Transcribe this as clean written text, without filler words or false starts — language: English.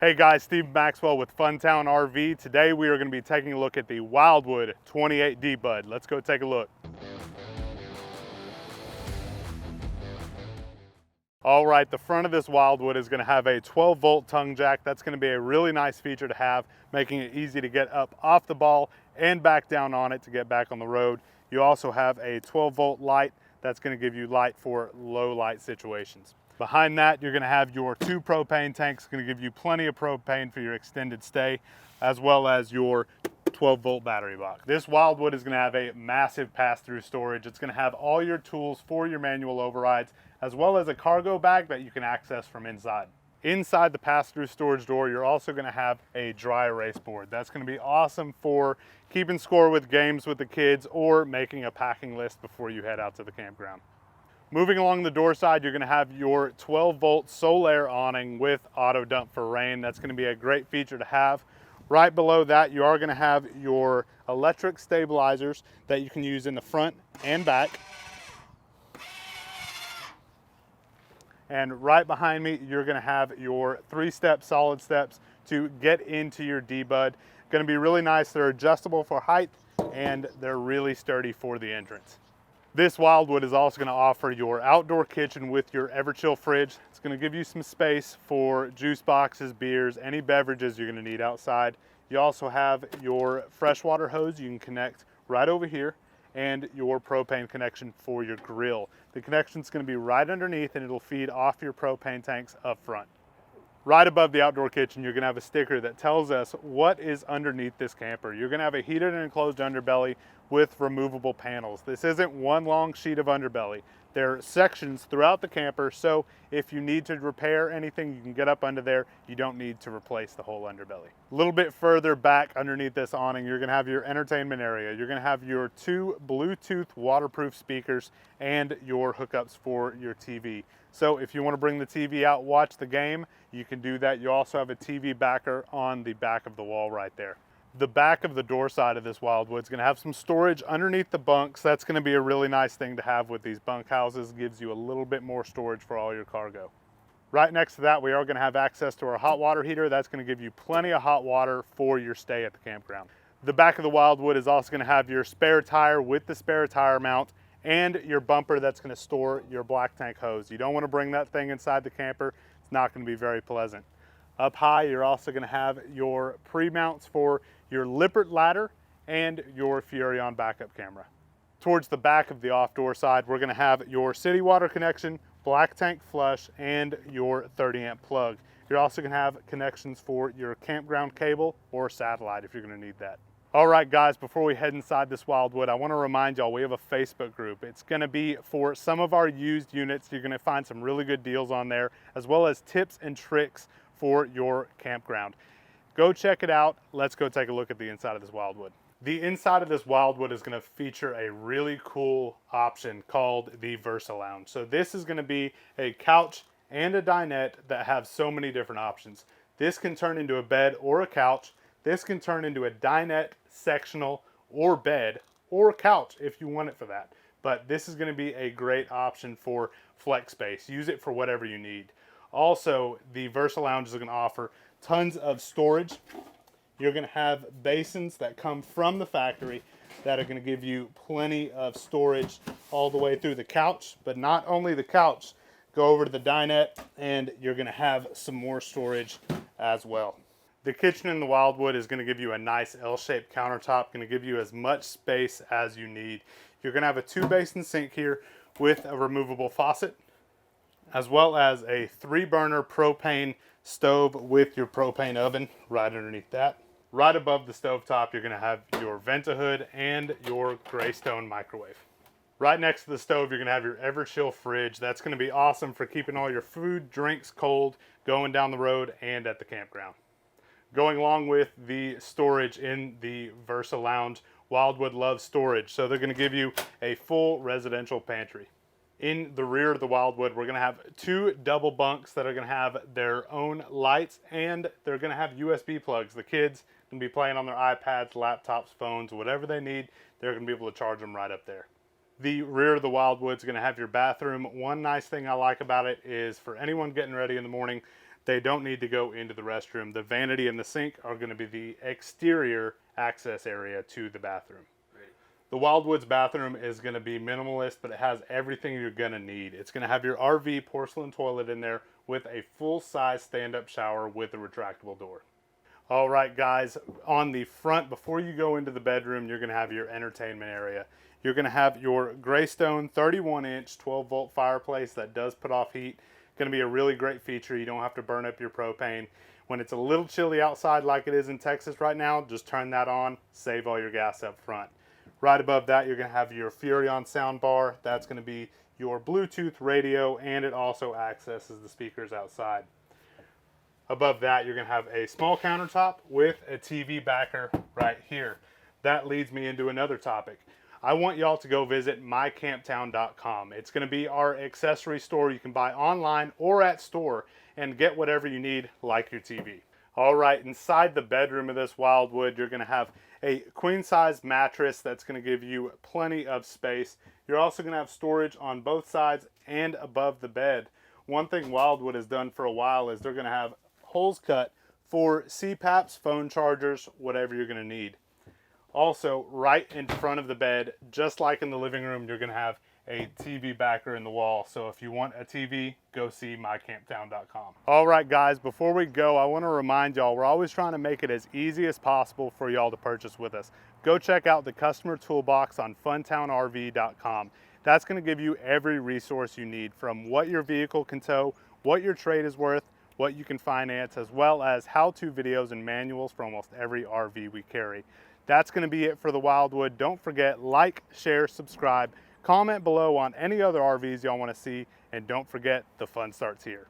Hey guys, Steve Maxwell with Funtown RV. Today we are going to be taking a look at the Wildwood 28D Bud. Let's go take a look. All right, the front of this Wildwood is going to have a 12-volt tongue jack. That's going to be a really nice feature to have, making it easy to get up off the ball and back down on it to get back on the road. You also have a 12-volt light that's going to give you light for low light situations. Behind that, you're going to have your 2 propane tanks, going to give you plenty of propane for your extended stay, as well as your 12-volt battery box. This Wildwood is going to have a massive pass-through storage. It's going to have all your tools for your manual overrides, as well as a cargo bag that you can access from inside. Inside the pass-through storage door, you're also going to have a dry erase board. That's going to be awesome for keeping score with games with the kids or making a packing list before you head out to the campground. Moving along the door side, you're going to have your 12-volt Solaire awning with auto dump for rain. That's going to be a great feature to have. Right below that, you are going to have your electric stabilizers that you can use in the front and back. And right behind me, you're going to have your 3-step solid steps to get into your D-Bud. Going to be really nice. They're adjustable for height and they're really sturdy for the entrance. This Wildwood is also going to offer your outdoor kitchen with your Everchill fridge. It's going to give you some space for juice boxes, beers, any beverages you're going to need outside. You also have your freshwater hose you can connect right over here and your propane connection for your grill. The connection is going to be right underneath and it'll feed off your propane tanks up front. Right above the outdoor kitchen, you're going to have a sticker that tells us what is underneath this camper. You're going to have a heated and enclosed underbelly with removable panels. This isn't one long sheet of underbelly. There are sections throughout the camper, so if you need to repair anything, you can get up under there. You don't need to replace the whole underbelly. A little bit further back underneath this awning, you're going to have your entertainment area. You're going to have your 2 Bluetooth waterproof speakers and your hookups for your TV. So if you want to bring the TV out, watch the game, you can do that. You also have a TV backer on the back of the wall right there. The back of the door side of this Wildwood is going to have some storage underneath the bunks. That's going to be a really nice thing to have with these bunk houses. Gives you a little bit more storage for all your cargo. Right next to that, we are going to have access to our hot water heater. That's going to give you plenty of hot water for your stay at the campground. The back of the Wildwood is also going to have your spare tire with the spare tire mount and your bumper that's going to store your black tank hose. You don't want to bring that thing inside the camper. It's not going to be very pleasant. Up high, you're also going to have your pre-mounts for your Lippert ladder and your Furrion backup camera. Towards the back of the off-door side, we're going to have your city water connection, black tank flush, and your 30-amp plug. You're also going to have connections for your campground cable or satellite if you're going to need that. All right, guys, before we head inside this Wildwood, I want to remind y'all we have a Facebook group. It's going to be for some of our used units. You're going to find some really good deals on there, as well as tips and tricks for your campground. Go check it out. Let's go take a look at the inside of this Wildwood. The inside of this Wildwood is going to feature a really cool option called the Versa Lounge. So this is going to be a couch and a dinette that have so many different options. This can turn into a bed or a couch. This can turn into a dinette, sectional, or bed, or couch if you want it for that. But this is going to be a great option for flex space. Use it for whatever you need. Also, the Versa Lounge is going to offer tons of storage. You're going to have basins that come from the factory that are going to give you plenty of storage all the way through the couch. But not only the couch, go over to the dinette and you're going to have some more storage as well. The kitchen in the Wildwood is going to give you a nice L-shaped countertop, going to give you as much space as you need. You're going to have a 2-basin sink here with a removable faucet, as well as a 3-burner propane stove with your propane oven right underneath that. Right above the stovetop, you're going to have your Vent-A-Hood and your Greystone microwave. Right next to the stove, you're going to have your Everchill fridge. That's going to be awesome for keeping all your food, drinks cold, going down the road and at the campground. Going along with the storage in the Versa Lounge, Wildwood loves storage, so they're going to give you a full residential pantry. In the rear of the Wildwood, we're going to have 2 double bunks that are going to have their own lights, and they're going to have USB plugs. The kids can be playing on their iPads, laptops, phones, whatever they need. They're going to be able to charge them right up there. The rear of the Wildwood is going to have your bathroom. One nice thing I like about it is for anyone getting ready in the morning, They don't need to go into the restroom. The vanity and the sink are going to be the exterior access area to the bathroom. The Wildwood's bathroom is going to be minimalist, but it has everything you're going to need. It's going to have your RV porcelain toilet in there with a full-size stand-up shower with a retractable door. All right, guys, on the front, before you go into the bedroom, you're going to have your entertainment area. You're going to have your Greystone 31-inch 12-volt fireplace that does put off heat. Going to be a really great feature. You don't have to burn up your propane. When it's a little chilly outside like it is in Texas right now, just turn that on, save all your gas up front. Right above that, you're going to have your Furrion sound bar. That's going to be your Bluetooth radio, and it also accesses the speakers outside. Above that, you're going to have a small countertop with a TV backer right here. That leads me into another topic. I want y'all to go visit mycamptown.com. It's going to be our accessory store. You can buy online or at store and get whatever you need, like your TV. All right, inside the bedroom of this Wildwood, you're going to have a queen-size mattress that's going to give you plenty of space. You're also going to have storage on both sides and above the bed. One thing Wildwood has done for a while is they're going to have holes cut for CPAPs, phone chargers, whatever you're going to need. Also, right in front of the bed, just like in the living room, you're going to have a TV backer in the wall. So if you want a TV, go see mycamptown.com. All right, guys, before we go, I want to remind y'all, we're always trying to make it as easy as possible for y'all to purchase with us. Go check out the customer toolbox on funtownrv.com. That's going to give you every resource you need, from what your vehicle can tow, what your trade is worth, what you can finance, as well as how-to videos and manuals for almost every RV we carry. That's going to be it for the Wildwood. Don't forget, like, share, subscribe, comment below on any other RVs y'all want to see, and don't forget, the fun starts here.